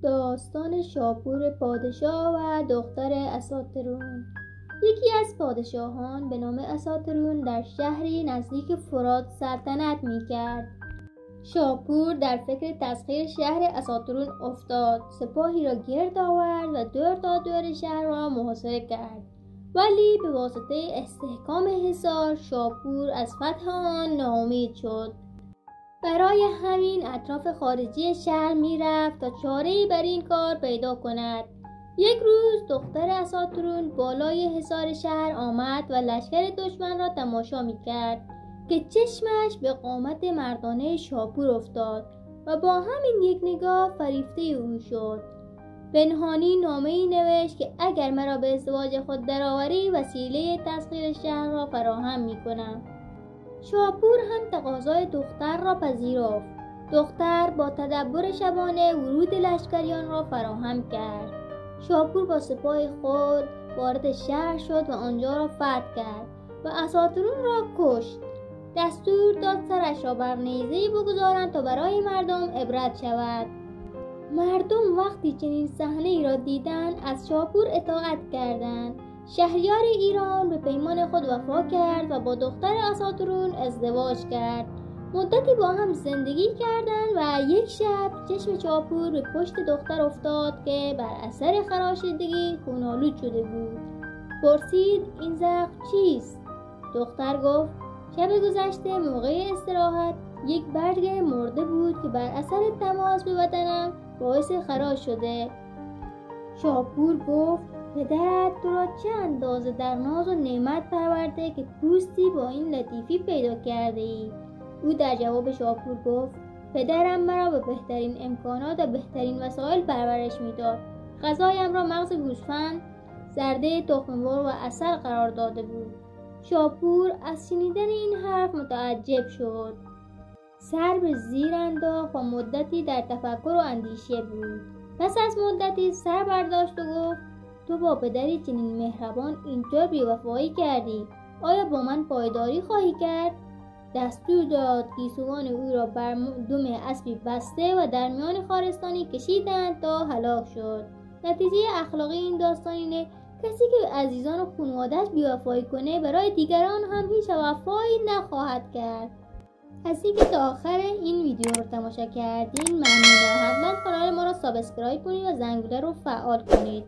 داستان شاپور پادشاه و دختر اساطرون. یکی از پادشاهان به نام اساطرون در شهری نزدیک فرات سلطنت می‌کرد. شاپور در فکر تسخیر شهر اساطرون افتاد. سپاهی را گرد آورد و دور تا دور شهر را محاصره کرد، ولی به واسطه استحکام حصار شاپور از فتح آن ناامید شد. برای همین اطراف خارجی شهر میرفت تا چاره‌ای بر این کار پیدا کند. یک روز دختر اساطرون بالای حصار شهر آمد و لشکر دشمن را تماشا میکرد که چشمش به قامت مردانه شاپور افتاد و با همین یک نگاه فریفته او شد. پنهانی نامه‌ای نوشت که اگر مرا به ازدواج خود درآوری وسیله تسخیر شهر را فراهم میکنم. شاپور هم تقاضای دختر را پذیرفت. دختر با تدبر شبانه ورود لشکریان را فراهم کرد. شاپور با سپاه خود وارد شهر شد و آنجا را فتح کرد و اساطرون را کشت. دستور داد سرش را بر نیزه‌ای بگذارند تا برای مردم عبرت شود. مردم وقتی چنین صحنه‌ای را دیدند از شاپور اطاعت کردند. شهریار ایران به پیمان خود وفا کرد و با دختر اساطرون ازدواج کرد. مدتی با هم زندگی کردند و یک شب چشم شاپور به پشت دختر افتاد که بر اثر خراشیدگی خون‌آلود شده بود. پرسید این زخم چیست؟ دختر گفت شب گذشته موقع استراحت یک برگ مرده بود که بر اثر تماس به بدنم باعث خراش شده. شاپور گفت پدرت تو را چه اندازه در ناز و نعمت پرورده که پوستی با این لطیفی پیدا کرده ای؟ او در جواب شاپور گفت پدرم مرا به بهترین امکانات و بهترین وسایل پرورش میداد. غذایم را مغز گوسفند، زرده تخم‌مرغ و عسل قرار داده بود. شاپور از شنیدن این حرف متعجب شد. سر به زیر انداخت و مدتی در تفکر و اندیشه بود. پس از مدتی سر برداشت و گفت تو با پدری چنین مهربان اینطور بی‌وفایی کردی، آیا با من پایداری خواهی کرد؟ دستور داد گیسوان او را بر دم اسبی بسته و در میان خارستانی کشیدند تا هلاک شد. نتیجه اخلاقی این داستان اینه کسی که به عزیزان و خانواده‌اش بی‌وفایی کنه برای دیگران هم هیچ وفایی نخواهد کرد. از اینکه تا آخر این ویدیو رو تماشا کردین ممنونم. حتما کانال ما رو سابسکرایب کنید و زنگوله رو فعال کنید.